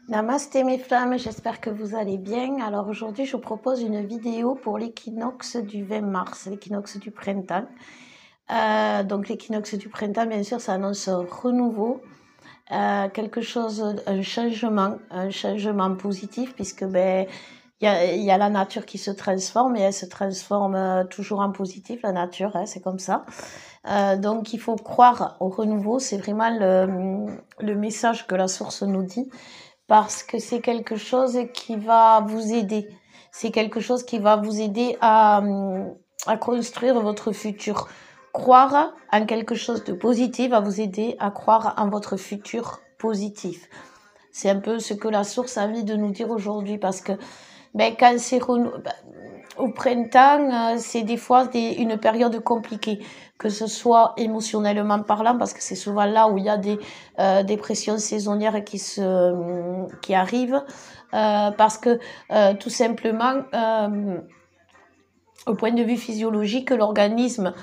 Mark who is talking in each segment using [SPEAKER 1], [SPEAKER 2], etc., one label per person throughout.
[SPEAKER 1] Namasté mes flammes, j'espère que vous allez bien. Alors aujourd'hui, je vous propose une vidéo pour l'équinoxe du 20 mars, l'équinoxe du printemps. Donc l'équinoxe du printemps, bien sûr, ça annonce un renouveau, quelque chose, un changement positif, puisque il y a la nature qui se transforme et elle se transforme toujours en positif, la nature, hein, c'est comme ça. Donc il faut croire au renouveau, c'est vraiment le message que la source nous dit, parce que c'est quelque chose qui va vous aider. C'est quelque chose qui va vous aider à construire votre futur. Croire en quelque chose de positif va vous aider à croire en votre futur positif. C'est un peu ce que la source a envie de nous dire aujourd'hui, parce que quand c'est au printemps, c'est des fois une période compliquée, que ce soit émotionnellement parlant, parce que c'est souvent là où il y a des pressions saisonnières qui arrivent, parce que tout simplement, au point de vue physiologique, l'organisme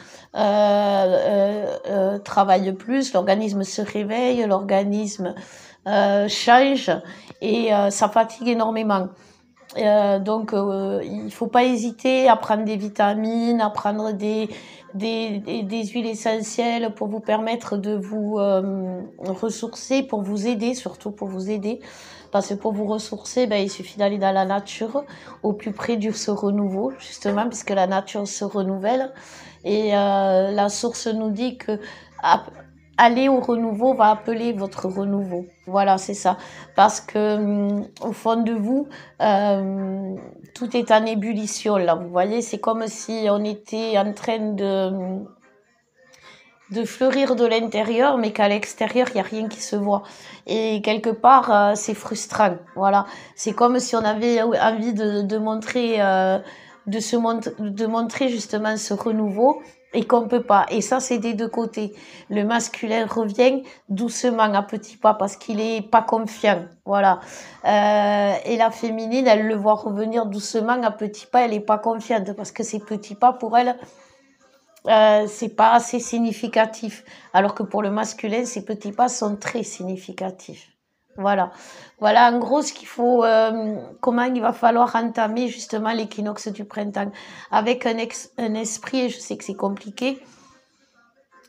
[SPEAKER 1] travaille plus, l'organisme se réveille, l'organisme change et ça fatigue énormément. Donc, il faut pas hésiter à prendre des vitamines, à prendre des huiles essentielles pour vous permettre de vous ressourcer, pour vous aider, surtout pour vous aider. Parce que pour vous ressourcer, il suffit d'aller dans la nature, au plus près de ce renouveau, justement, puisque la nature se renouvelle. Et la source nous dit que aller au renouveau va appeler votre renouveau. Voilà, c'est ça. Parce que au fond de vous, tout est en ébullition, là. Vous voyez, c'est comme si on était en train de fleurir de l'intérieur, mais qu'à l'extérieur, il n'y a rien qui se voit. Et quelque part, c'est frustrant. Voilà. C'est comme si on avait envie de montrer, de montrer justement ce renouveau et qu'on peut pas. Et ça, c'est des deux côtés. Le masculin revient doucement, à petits pas, parce qu'il est pas confiant. Voilà. Et la féminine, elle le voit revenir doucement, à petits pas, elle est pas confiante, parce que ces petits pas, pour elle, c'est pas assez significatif. Alors que pour le masculin, ces petits pas sont très significatifs. Voilà. Voilà en gros ce qu'il faut, comment il va falloir entamer justement l'équinoxe du printemps. Avec un esprit, et je sais que c'est compliqué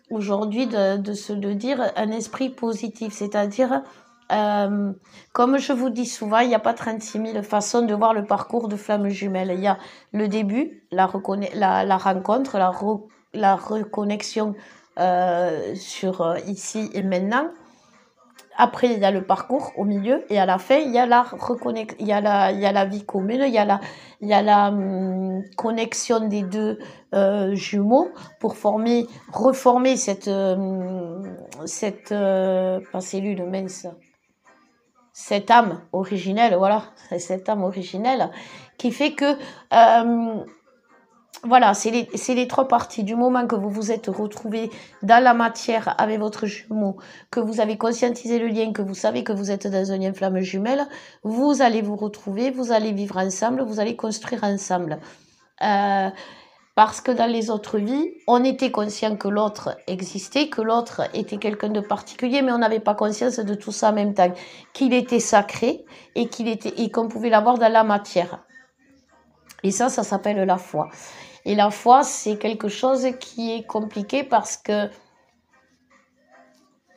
[SPEAKER 1] aujourd'hui de se le dire, un esprit positif. C'est-à-dire, comme je vous dis souvent, il n'y a pas 36 000 façons de voir le parcours de flammes jumelles. Il y a le début, la rencontre, la reconnexion sur ici et maintenant. Après, il y a le parcours au milieu et à la fin, il y a il y a la vie commune, il y a la connexion des deux jumeaux pour reformer pas cellule mince, cette âme originelle, voilà, cette âme originelle qui fait que voilà, c'est les trois parties. Du moment que vous vous êtes retrouvés dans la matière avec votre jumeau, que vous avez conscientisé le lien, que vous savez que vous êtes dans un lien flamme jumelle, vous allez vous retrouver, vous allez vivre ensemble, vous allez construire ensemble. Parce que dans les autres vies, on était conscient que l'autre existait, que l'autre était quelqu'un de particulier, mais on n'avait pas conscience de tout ça en même temps, qu'il était sacré et qu'on pouvait l'avoir dans la matière. Et ça s'appelle la foi. Et la foi, c'est quelque chose qui est compliqué parce que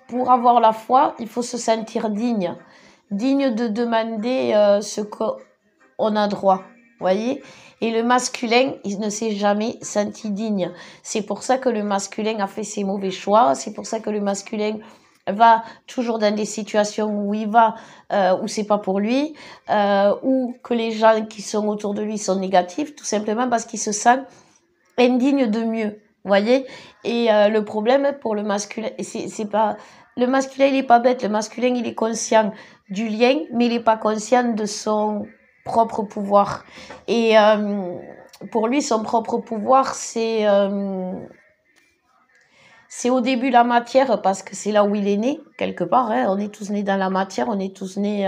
[SPEAKER 1] pour avoir la foi, il faut se sentir digne de demander ce qu'on a droit, voyez. Et le masculin, il ne s'est jamais senti digne. C'est pour ça que le masculin a fait ses mauvais choix. C'est pour ça que le masculin va toujours dans des situations où il va, où c'est pas pour lui, ou que les gens qui sont autour de lui sont négatifs, tout simplement parce qu'il se sent indigne de mieux, voyez. Et le problème pour le masculin, c'est pas le masculin, il est pas bête. Le masculin, il est conscient du lien, mais il est pas conscient de son propre pouvoir. Et pour lui, son propre pouvoir, c'est c'est au début la matière parce que c'est là où il est né, quelque part. Hein. On est tous nés dans la matière, on est tous nés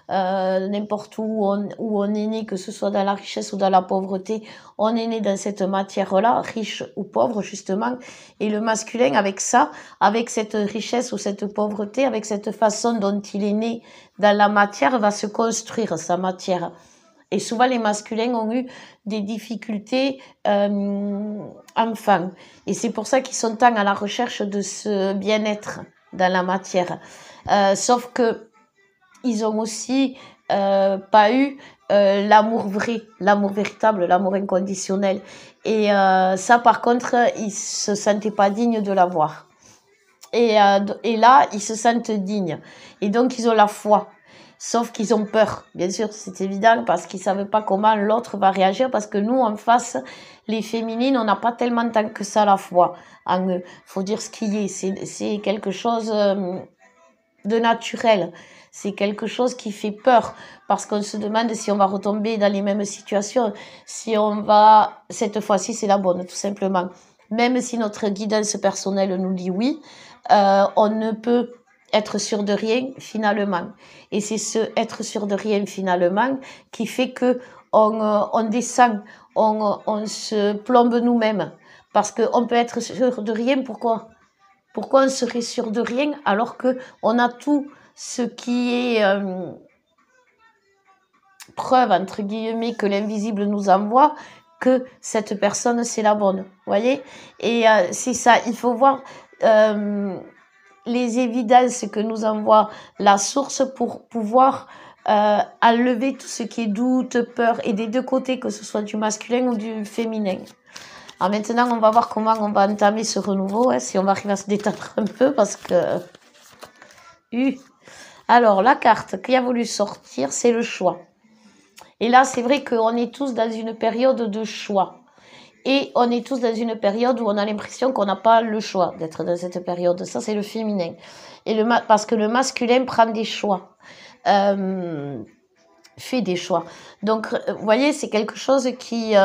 [SPEAKER 1] n'importe où on est né, que ce soit dans la richesse ou dans la pauvreté. On est né dans cette matière-là, riche ou pauvre, justement. Et le masculin, avec ça, avec cette richesse ou cette pauvreté, avec cette façon dont il est né dans la matière, va se construire sa matière. Et souvent, les masculins ont eu des difficultés enfants. Et c'est pour ça qu'ils sont tant à la recherche de ce bien-être dans la matière. Sauf que ils ont aussi pas eu l'amour vrai, l'amour véritable, l'amour inconditionnel. Et ça, par contre, ils se sentaient pas dignes de l'avoir. Et là, ils se sentent dignes. Et donc, ils ont la foi. Sauf qu'ils ont peur, bien sûr, c'est évident, parce qu'ils savent pas comment l'autre va réagir, parce que nous, en face, les féminines, on n'a pas tellement tant que ça la foi en eux. Faut dire ce qu'il y est, c'est quelque chose de naturel. C'est quelque chose qui fait peur, parce qu'on se demande si on va retomber dans les mêmes situations, si on va, cette fois-ci, c'est la bonne, tout simplement. Même si notre guidance personnelle nous dit oui, on ne peut être sûr de rien finalement. Et c'est ce être sûr de rien finalement qui fait que on descend, on se plombe nous-mêmes. Parce qu'on peut être sûr de rien, pourquoi? Pourquoi on serait sûr de rien alors que on a tout ce qui est preuve, entre guillemets, que l'invisible nous envoie, que cette personne, c'est la bonne. Vous voyez? Et c'est ça, il faut voir les évidences que nous envoie la source pour pouvoir enlever tout ce qui est doute, peur, et des deux côtés, que ce soit du masculin ou du féminin. Alors maintenant, on va voir comment on va entamer ce renouveau, hein, si on va arriver à se détendre un peu, parce que... Alors, la carte qui a voulu sortir, c'est le choix. Et là, c'est vrai qu'on est tous dans une période de choix. Et on est tous dans une période où on a l'impression qu'on n'a pas le choix d'être dans cette période. Ça, c'est le féminin. Et parce que le masculin prend des choix. Fait des choix. Donc, vous voyez, c'est quelque chose qui est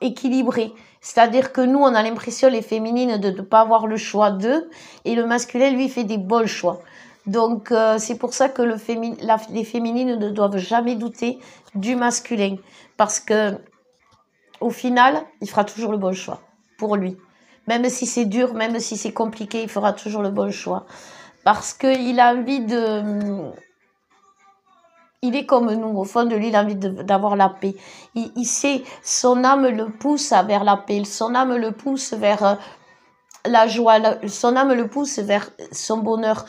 [SPEAKER 1] équilibré. C'est-à-dire que nous, on a l'impression, les féminines, de ne pas avoir le choix d'eux, et le masculin, lui, fait des bons choix. Donc, c'est pour ça que les féminines ne doivent jamais douter du masculin. Parce que, au final, il fera toujours le bon choix pour lui. Même si c'est dur, même si c'est compliqué, il fera toujours le bon choix. Parce qu'il a envie de... Il est comme nous, au fond de lui, il a envie d'avoir la paix. Il sait, son âme le pousse vers la paix, son âme le pousse vers la joie, son âme le pousse vers son bonheur,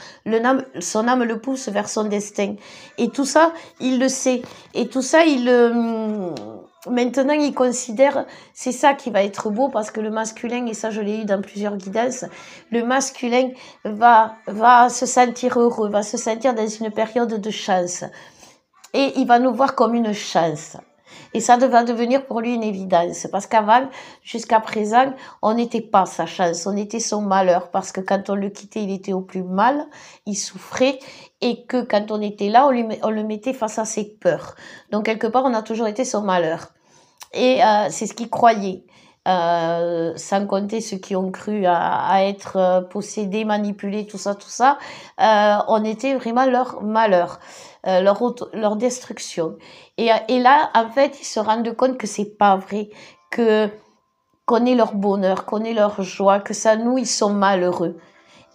[SPEAKER 1] son âme le pousse vers son destin. Et tout ça, il le sait. Et tout ça, maintenant, il considère, c'est ça qui va être beau, parce que le masculin, et ça je l'ai eu dans plusieurs guidances, le masculin va se sentir heureux, va se sentir dans une période de chance. Et il va nous voir comme une chance. Et ça va devenir pour lui une évidence. Parce qu'avant, jusqu'à présent, on n'était pas sa chance, on était son malheur. Parce que quand on le quittait, il était au plus mal, il souffrait. Et que quand on était là, on le mettait face à ses peurs. Donc quelque part, on a toujours été son malheur. Et c'est ce qu'il croyait. Sans compter ceux qui ont cru à être possédés, manipulés, tout ça, on était vraiment leur malheur, leur destruction. Et là, en fait, ils se rendent compte que c'est pas vrai, qu'on est leur bonheur, qu'on est leur joie, que ça, nous, ils sont malheureux.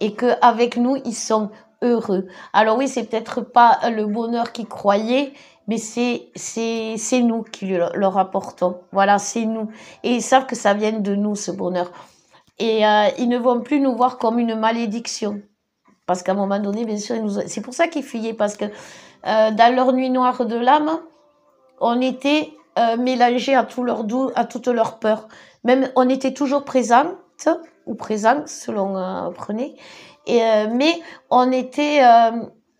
[SPEAKER 1] Et qu'avec nous, ils sont heureux. Alors oui, c'est peut-être pas le bonheur qu'ils croyaient, mais c'est nous qui leur apportons. Voilà, c'est nous. Et ils savent que ça vient de nous, ce bonheur. Et ils ne vont plus nous voir comme une malédiction. Parce qu'à un moment donné, bien sûr, c'est pour ça qu'ils fuyaient. Parce que dans leur nuit noire de l'âme, on était mélangés à tout leur doux, à toute leur peur. Même, on était toujours présente ou présent, selon prenez. Mais on était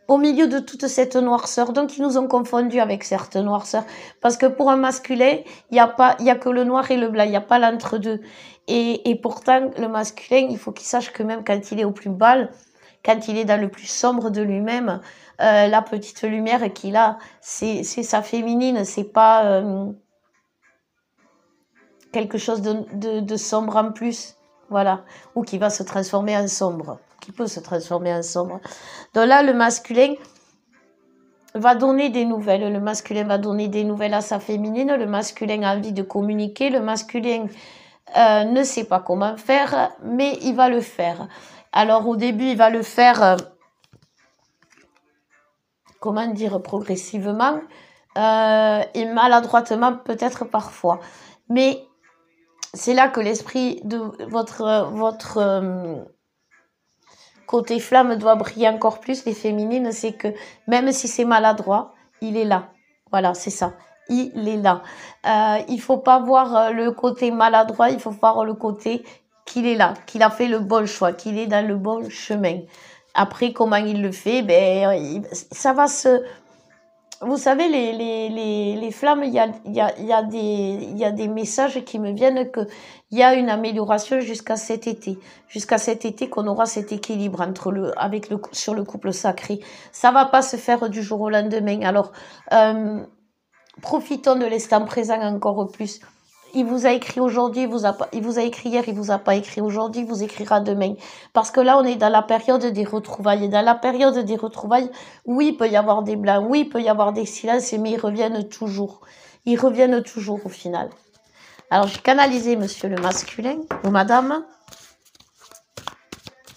[SPEAKER 1] au milieu de toute cette noirceur. Donc, ils nous ont confondus avec cette noirceur. Parce que pour un masculin, il y a que le noir et le blanc. Il n'y a pas l'entre-deux. Et pourtant, le masculin, il faut qu'il sache que même quand il est au plus bas, quand il est dans le plus sombre de lui-même, la petite lumière qu'il a, c'est sa féminine. C'est pas quelque chose de sombre en plus, voilà, ou qui va se transformer en sombre, qui peut se transformer en sombre. Donc là, le masculin va donner des nouvelles, le masculin va donner des nouvelles à sa féminine, le masculin a envie de communiquer, le masculin ne sait pas comment faire, mais il va le faire. Alors au début, il va le faire, comment dire, progressivement, et maladroitement peut-être parfois. Mais c'est là que l'esprit de votre côté flamme doit briller encore plus, les féminines, c'est que même si c'est maladroit, il est là. Voilà, c'est ça. Il est là. Il faut pas voir le côté maladroit, il faut voir le côté qu'il est là, qu'il a fait le bon choix, qu'il est dans le bon chemin. Après, comment il le fait, ben, ça va se... Vous savez, les flammes, il y a des messages qui me viennent qu'il y a une amélioration jusqu'à cet été. Jusqu'à cet été qu'on aura cet équilibre sur le couple sacré. Ça va pas se faire du jour au lendemain. Alors, profitons de l'instant présent encore plus. Il vous a écrit aujourd'hui, il vous a écrit hier, il vous a pas écrit aujourd'hui, il vous écrira demain. Parce que là, on est dans la période des retrouvailles. Et dans la période des retrouvailles, oui, il peut y avoir des blancs, oui, il peut y avoir des silences, mais ils reviennent toujours. Ils reviennent toujours au final. Alors, j'ai canalisé monsieur le masculin, ou madame.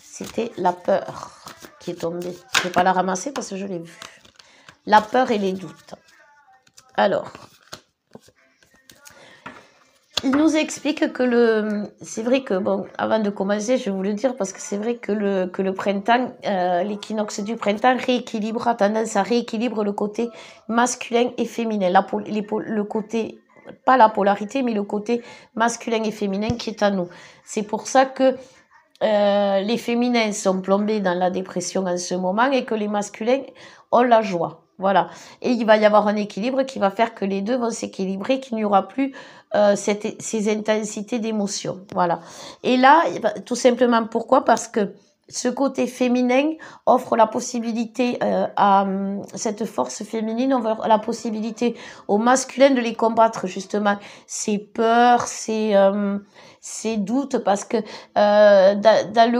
[SPEAKER 1] C'était la peur qui est tombée. Je vais pas la ramasser parce que je l'ai vue. La peur et les doutes. Alors... il nous explique que c'est vrai que, bon, avant de commencer, je vais vous le dire, parce que c'est vrai que le printemps, l'équinoxe du printemps a tendance à rééquilibrer le côté masculin et féminin. Le côté, pas la polarité, mais le côté masculin et féminin qui est à nous. C'est pour ça que les féminins sont plombés dans la dépression en ce moment et que les masculins ont la joie. Voilà. Et il va y avoir un équilibre qui va faire que les deux vont s'équilibrer, qu'il n'y aura plus ces intensités d'émotion. Voilà. Et là, tout simplement pourquoi? Parce que ce côté féminin offre la possibilité à cette force féminine, on offre la possibilité au masculin de les combattre justement ses peurs, ses doutes, parce que dans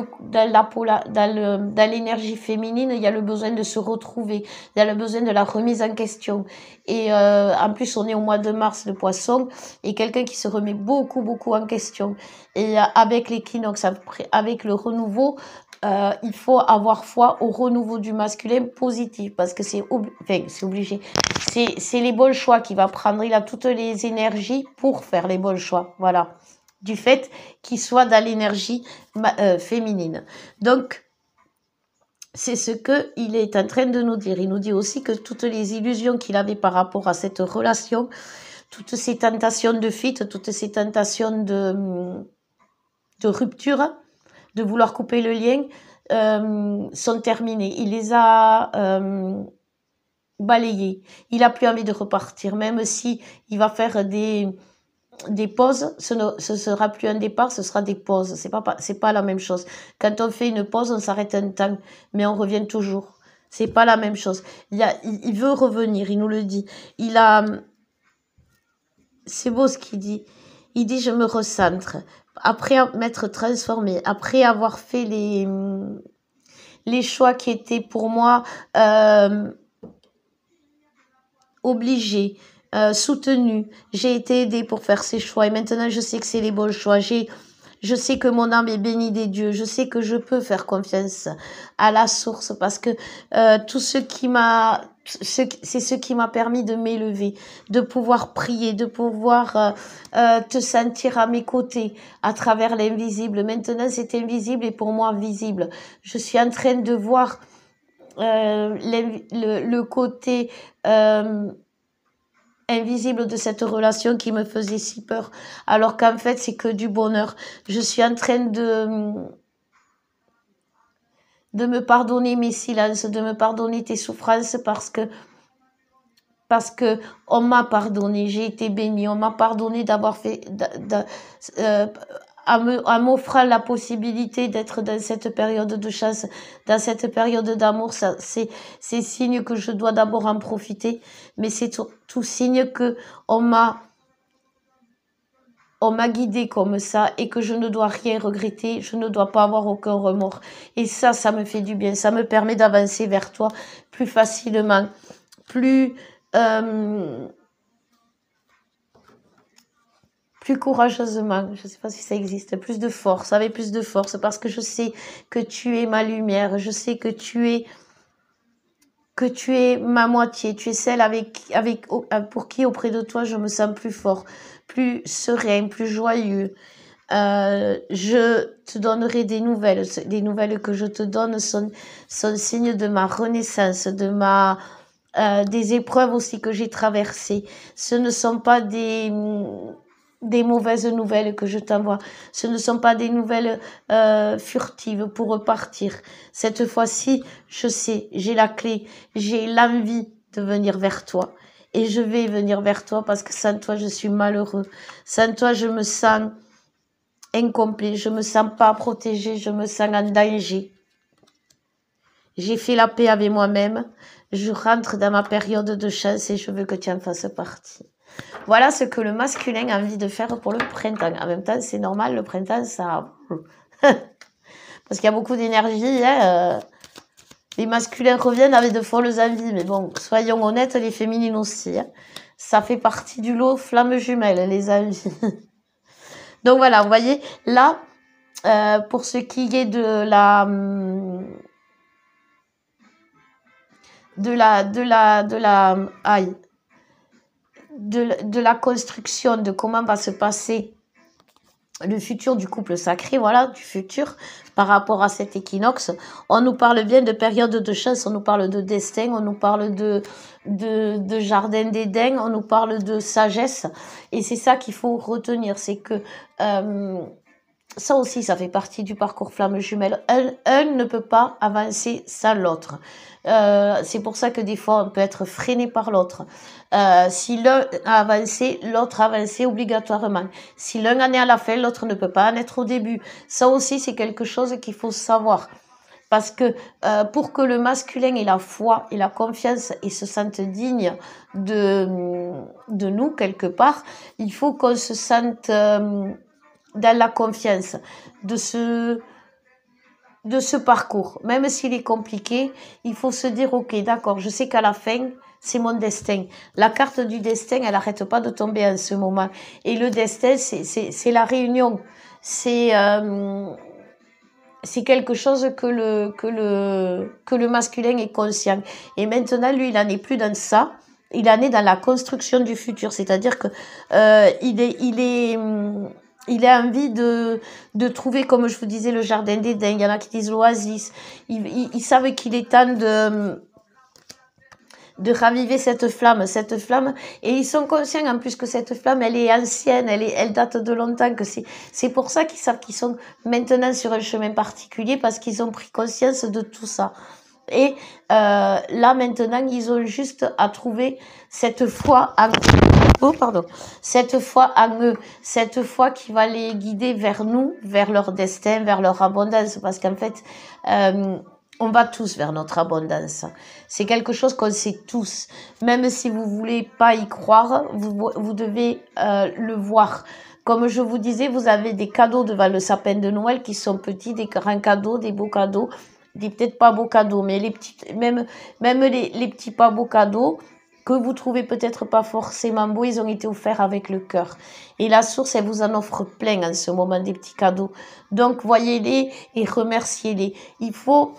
[SPEAKER 1] l'énergie féminine, il y a le besoin de se retrouver, il y a le besoin de la remise en question. Et en plus, on est au mois de mars, le poisson, et quelqu'un qui se remet beaucoup en question. Et avec l'équinoxe, avec le renouveau, il faut avoir foi au renouveau du masculin positif, parce que c'est obligé. C'est les bons choix qu'il va prendre. Il a toutes les énergies pour faire les bons choix. Voilà. Du fait qu'il soit dans l'énergie féminine. Donc, c'est ce qu'il est en train de nous dire. Il nous dit aussi que toutes les illusions qu'il avait par rapport à cette relation, toutes ces tentations de fuite, toutes ces tentations de rupture, de vouloir couper le lien, sont terminées. Il les a balayées. Il n'a plus envie de repartir, même si il va faire des pauses, ce sera plus un départ, ce sera des pauses. C'est pas la même chose. Quand on fait une pause, on s'arrête un temps, mais on revient toujours. C'est pas la même chose. Il veut revenir, il nous le dit. C'est beau ce qu'il dit. Il dit, je me recentre. Après m'être transformé, après avoir fait les choix qui étaient pour moi obligés, soutenue, j'ai été aidée pour faire ces choix et maintenant je sais que c'est les bons choix. Je sais que mon âme est bénie des dieux, je sais que je peux faire confiance à la source parce que tout ce qui m'a c'est ce qui m'a permis de m'élever, de pouvoir prier, de pouvoir te sentir à mes côtés à travers l'invisible. Maintenant c'est invisible et pour moi visible. Je suis en train de voir le côté invisible de cette relation qui me faisait si peur, alors qu'en fait c'est que du bonheur. Je suis en train de me pardonner mes silences, de me pardonner tes souffrances parce que on m'a pardonné, j'ai été bénie, on m'a pardonné d'avoir fait en m'offrant la possibilité d'être dans cette période de chance, dans cette période d'amour. C'est signe que je dois d'abord en profiter, mais c'est tout signe que on on m'a guidée comme ça et que je ne dois rien regretter, je ne dois pas avoir aucun remords. Et ça me fait du bien, ça me permet d'avancer vers toi plus facilement, plus, plus courageusement, je ne sais pas si ça existe, plus de force, avec plus de force, parce que je sais que tu es ma lumière, je sais que tu es ma moitié, tu es celle pour qui auprès de toi je me sens plus fort, plus serein, plus joyeux. Je te donnerai des nouvelles. Les nouvelles que je te donne sont signes de ma renaissance, des épreuves aussi que j'ai traversées. Ce ne sont pas des mauvaises nouvelles que je t'envoie. Ce ne sont pas des nouvelles furtives pour repartir. Cette fois-ci, je sais, j'ai la clé, j'ai l'envie de venir vers toi. Et je vais venir vers toi parce que sans toi, je suis malheureux. Sans toi, je me sens incomplet, je me sens pas protégée, je me sens en danger. J'ai fait la paix avec moi-même, je rentre dans ma période de chance et je veux que tu en fasses partie. Voilà ce que le masculin a envie de faire pour le printemps. En même temps, c'est normal, le printemps, ça... Parce qu'il y a beaucoup d'énergie, hein. Les masculins reviennent avec de folles envies, mais bon, soyons honnêtes, les féminines aussi. Hein. Ça fait partie du lot flamme jumelle, les envies. Donc voilà, vous voyez, là, pour ce qui est de la construction, de comment va se passer le futur du couple sacré, voilà, du futur par rapport à cet équinoxe. On nous parle bien de période de chance, on nous parle de destin, on nous parle de jardin d'Éden, on nous parle de sagesse. Et c'est ça qu'il faut retenir, c'est que ça aussi, ça fait partie du parcours flamme jumelle. Un ne peut pas avancer sans l'autre. C'est pour ça que des fois, on peut être freiné par l'autre. Si l'un a avancé, l'autre a avancé obligatoirement. Si l'un en est à la fin, l'autre ne peut pas en être au début. Ça aussi, c'est quelque chose qu'il faut savoir. Parce que pour que le masculin ait la foi et la confiance et se sente digne de nous, quelque part, il faut qu'on se sente... dans la confiance de ce parcours. Même s'il est compliqué, il faut se dire, ok, d'accord, je sais qu'à la fin, c'est mon destin. La carte du destin, elle n'arrête pas de tomber en ce moment. Et le destin, c'est la réunion. C'est quelque chose que le masculin est conscient. Et maintenant, lui, il n'en est plus dans ça. Il en est dans la construction du futur. C'est-à-dire que il a envie de trouver, comme je vous disais, le jardin d'Éden. Il y en a qui disent l'oasis. Ils savent qu'il est temps de raviver cette flamme. Et ils sont conscients en plus que cette flamme, elle est ancienne, elle date de longtemps, que c'est pour ça qu'ils savent qu'ils sont maintenant sur un chemin particulier, parce qu'ils ont pris conscience de tout ça. Et là maintenant, ils ont juste à trouver cette foi en cette foi en eux, cette foi qui va les guider vers nous, vers leur destin, vers leur abondance, parce qu'en fait, on va tous vers notre abondance. C'est quelque chose qu'on sait tous. Même si vous voulez pas y croire, vous devez le voir. Comme je vous disais, vous avez des cadeaux devant le sapin de Noël qui sont petits, des grands cadeaux, des beaux cadeaux, des peut-être pas beaux cadeaux, mais même les petits pas beaux cadeaux que vous trouvez peut-être pas forcément beaux, ils ont été offerts avec le cœur. Et la source, elle vous en offre plein en ce moment, des petits cadeaux. Donc, voyez-les et remerciez-les. Il faut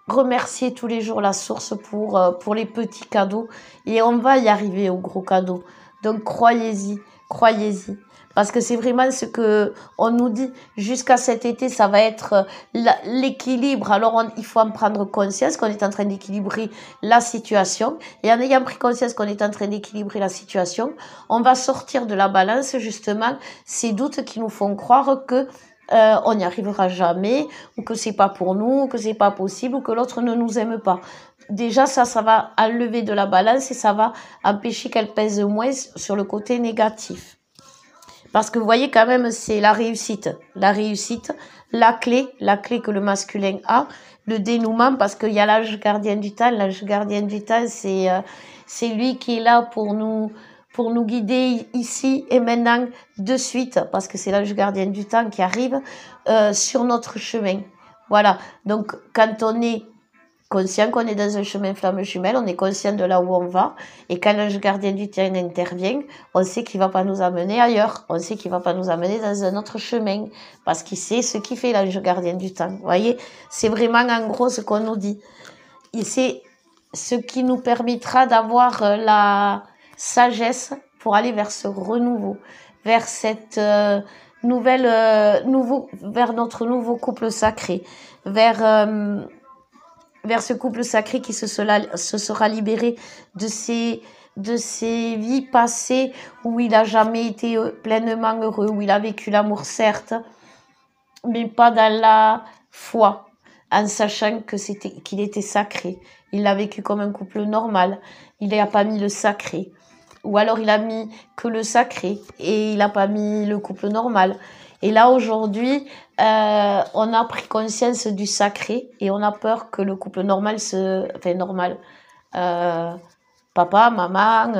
[SPEAKER 1] remercier tous les jours la source pour les petits cadeaux. Et on va y arriver aux gros cadeaux. Donc, croyez-y. Parce que c'est vraiment ce que on nous dit jusqu'à cet été, ça va être l'équilibre. Alors, il faut en prendre conscience qu'on est en train d'équilibrer la situation. Et en ayant pris conscience qu'on est en train d'équilibrer la situation, on va sortir de la balance, justement, ces doutes qui nous font croire que on n'y arrivera jamais, ou que c'est pas pour nous, ou que c'est pas possible, ou que l'autre ne nous aime pas. Déjà, ça va enlever de la balance et ça va empêcher qu'elle pèse moins sur le côté négatif. Parce que vous voyez quand même, c'est la réussite, la clé que le masculin a, le dénouement, parce qu'il y a l'ange gardien du temps. L'ange gardien du temps, c'est lui qui est là pour nous pour nous guider ici et maintenant, de suite, parce que c'est l'ange gardien du temps qui arrive sur notre chemin. Voilà, donc quand on est conscient qu'on est dans un chemin flamme jumelle, on est conscient de là où on va, et quand l'ange gardien du temps intervient, on sait qu'il va pas nous amener ailleurs, on sait qu'il va pas nous amener dans un autre chemin, parce qu'il sait ce qui fait l'ange gardien du temps. Vous voyez, c'est vraiment en gros ce qu'on nous dit. Et c'est ce qui nous permettra d'avoir la sagesse pour aller vers ce renouveau, vers cette vers notre nouveau couple sacré, vers ce couple sacré qui se sera libéré de ses vies passées où il a jamais été pleinement heureux, où il a vécu l'amour certes, mais pas dans la foi, en sachant qu'il était sacré. Il l'a vécu comme un couple normal. Il n'a pas mis le sacré. Ou alors il a mis que le sacré et il n'a pas mis le couple normal. Et là, aujourd'hui, on a pris conscience du sacré et on a peur que le couple normal papa, maman,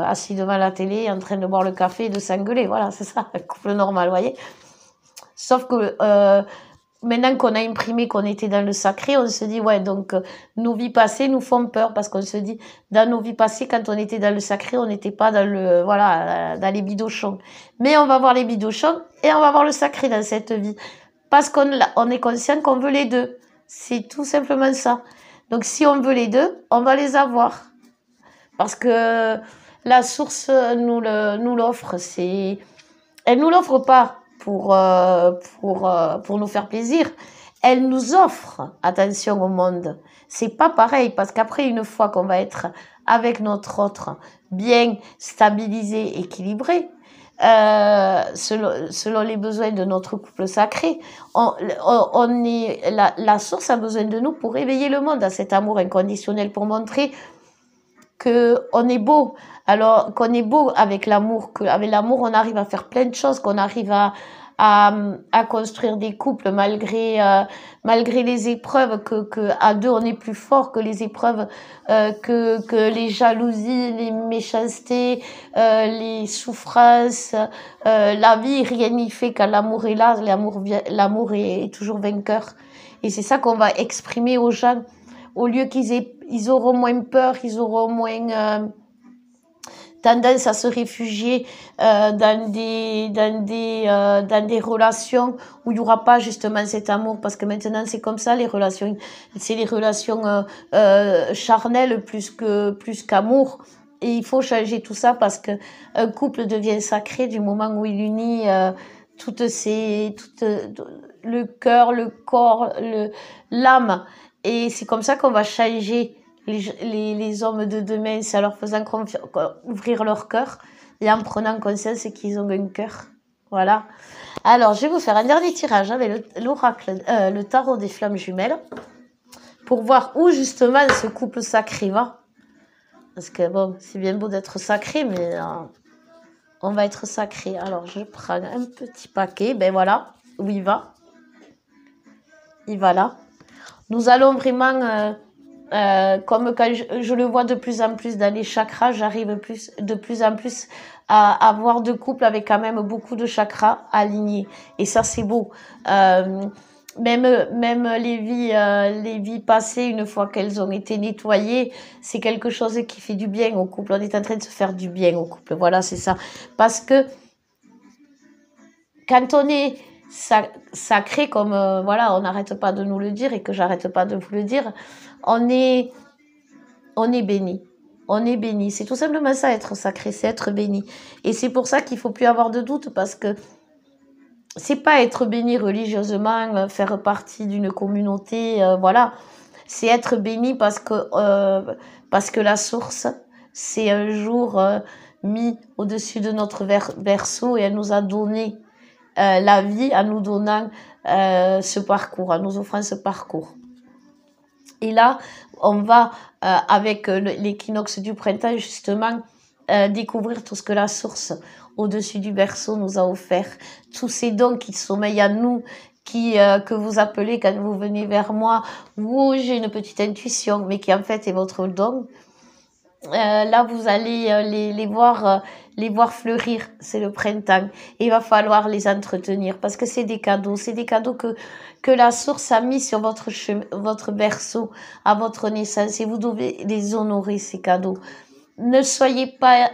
[SPEAKER 1] assis devant la télé, en train de boire le café et de s'engueuler. Voilà, c'est ça, le couple normal, vous voyez. Sauf que maintenant qu'on a imprimé qu'on était dans le sacré, on se dit, ouais, donc nos vies passées nous font peur parce qu'on se dit, dans nos vies passées, quand on était dans le sacré, on n'était pas dans dans les bidochons. Mais on va voir les bidochons et on va voir le sacré dans cette vie. Parce qu'on est conscient qu'on veut les deux. C'est tout simplement ça. Donc si on veut les deux, on va les avoir. Parce que la source nous l'offre. Elle nous l'offre pas pour nous faire plaisir. Elle nous offre, attention au monde. C'est pas pareil, parce qu'après, une fois qu'on va être avec notre autre, bien stabilisé, équilibré, selon les besoins de notre couple sacré, la source a besoin de nous pour éveiller le monde à cet amour inconditionnel, pour montrer qu'on est beau. Alors qu'on est beau avec l'amour, qu'avec l'amour on arrive à faire plein de choses, qu'on arrive à construire des couples malgré les épreuves, que à deux on est plus fort que les épreuves, que les jalousies, les méchancetés, les souffrances, la vie, rien n'y fait quand l'amour est là, l'amour est toujours vainqueur. Et c'est ça qu'on va exprimer aux gens, au lieu ils auront moins peur, ils auront moins tendance à se réfugier dans des relations où il y aura pas justement cet amour, parce que maintenant c'est comme ça, les relations charnelles plus qu'amour, et il faut changer tout ça, parce que un couple devient sacré du moment où il unit le cœur, le corps, l'âme, et c'est comme ça qu'on va changer les hommes de demain, c'est en leur faisant ouvrir leur cœur et en prenant conscience qu'ils ont un cœur. Voilà. Alors, je vais vous faire un dernier tirage avec l'oracle, le tarot des flammes jumelles, pour voir où justement ce couple sacré va. Parce que bon, c'est bien beau d'être sacré, mais on va être sacré. Alors, je prends un petit paquet. Ben voilà, où il va. Il va là. Nous allons vraiment... comme quand je le vois de plus en plus dans les chakras, j'arrive de plus en plus à avoir de couples avec quand même beaucoup de chakras alignés. Et ça, c'est beau. Même les vies passées, une fois qu'elles ont été nettoyées, c'est quelque chose qui fait du bien au couple. On est en train de se faire du bien au couple. Voilà, c'est ça. Parce que quand on est sacré, comme voilà, on n'arrête pas de nous le dire et que j'arrête pas de vous le dire, on est béni. On est béni. C'est tout simplement ça, être sacré, c'est être béni. Et c'est pour ça qu'il faut plus avoir de doute, parce que c'est pas être béni religieusement, faire partie d'une communauté, voilà. C'est être béni parce que la source, c'est un jour mis au-dessus de notre berceau, et elle nous a donné la vie en nous donnant ce parcours, en nous offrant ce parcours. Et là, on va, avec l'équinoxe du printemps, justement, découvrir tout ce que la source, au-dessus du berceau, nous a offert. Tous ces dons qui sommeillent en nous, que vous appelez quand vous venez vers moi, ou j'ai une petite intuition, mais qui en fait est votre don. là, vous allez les voir fleurir. C'est le printemps. Et il va falloir les entretenir parce que c'est des cadeaux. C'est des cadeaux que la source a mis sur votre votre berceau à votre naissance. Et vous devez les honorer, ces cadeaux. Ne soyez pas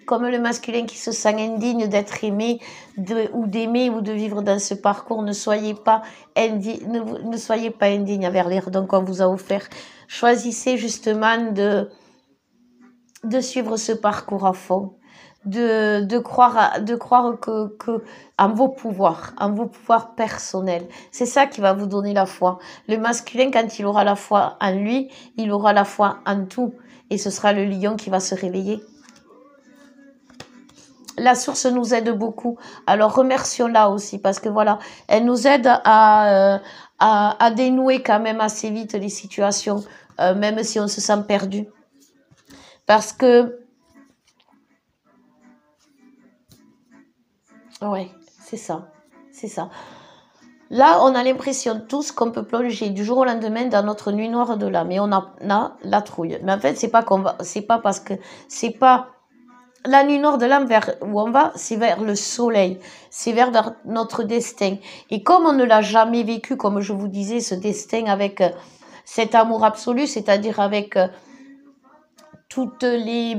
[SPEAKER 1] comme le masculin qui se sent indigne d'être aimé ou d'aimer ou de vivre dans ce parcours. Ne soyez pas ne soyez pas indigne envers les dons qu'on vous a offert. Choisissez justement de suivre ce parcours à fond, de croire en vos pouvoirs personnels. C'est ça qui va vous donner la foi. Le masculin, quand il aura la foi en lui, il aura la foi en tout. Et ce sera le lion qui va se réveiller. La source nous aide beaucoup. Alors remercions-la aussi parce que voilà, elle nous aide à dénouer quand même assez vite les situations, même si on se sent perdu. Parce que, ouais, c'est ça, c'est ça. Là, on a l'impression tous qu'on peut plonger du jour au lendemain dans notre nuit noire de l'âme. Et on a la trouille. Mais en fait, c'est pas parce que c'est pas la nuit noire de l'âme vers où on va, c'est vers le soleil, c'est vers notre destin. Et comme on ne l'a jamais vécu, comme je vous disais, ce destin avec cet amour absolu, c'est-à-dire avec tout ce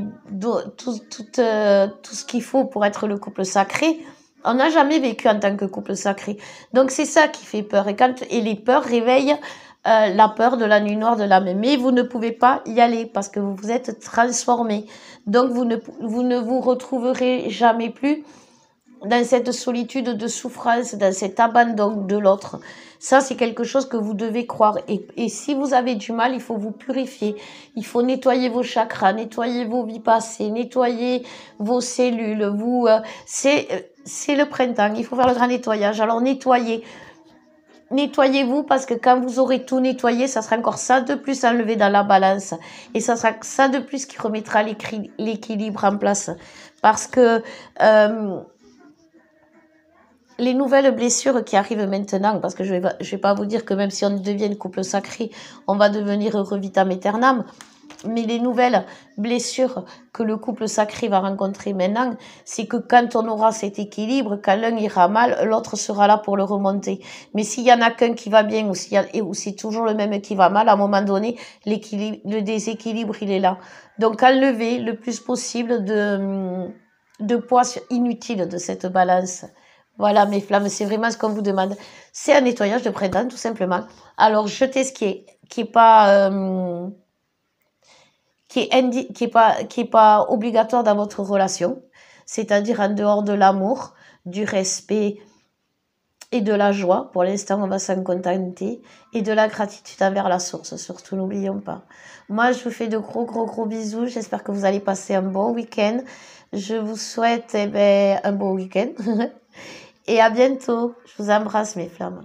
[SPEAKER 1] qu'il faut pour être le couple sacré, on n'a jamais vécu en tant que couple sacré. Donc c'est ça qui fait peur. Et les peurs réveillent la peur de la nuit noire de l'âme. Mais vous ne pouvez pas y aller parce que vous vous êtes transformé. Donc vous ne vous retrouverez jamais plus dans cette solitude de souffrance, dans cet abandon de l'autre. Ça, c'est quelque chose que vous devez croire. Et si vous avez du mal, il faut vous purifier. Il faut nettoyer vos chakras, nettoyer vos vies passées, nettoyer vos cellules. C'est le printemps. Il faut faire le grand nettoyage. Alors, nettoyez-vous parce que quand vous aurez tout nettoyé, ça sera encore ça de plus enlevé dans la balance. Et ça sera ça de plus qui remettra l'équilibre en place. Parce que les nouvelles blessures qui arrivent maintenant, parce que je vais pas vous dire que même si on devient couple sacré, on va devenir heureux vitam aeternam, mais les nouvelles blessures que le couple sacré va rencontrer maintenant, c'est que quand on aura cet équilibre, quand l'un ira mal, l'autre sera là pour le remonter. Mais s'il y en a qu'un qui va bien ou c'est toujours le même qui va mal, à un moment donné, le déséquilibre, il est là. Donc enlevez le plus possible de poids inutile de cette balance. Voilà, mes flammes, c'est vraiment ce qu'on vous demande. C'est un nettoyage de printemps, tout simplement. Alors, jetez ce qui est pas obligatoire dans votre relation, c'est-à-dire en dehors de l'amour, du respect et de la joie. Pour l'instant, on va s'en contenter et de la gratitude envers la source, surtout, n'oublions pas. Moi, je vous fais de gros bisous. J'espère que vous allez passer un bon week-end. Je vous souhaite un bon week-end. Et à bientôt. Je vous embrasse, mes flammes.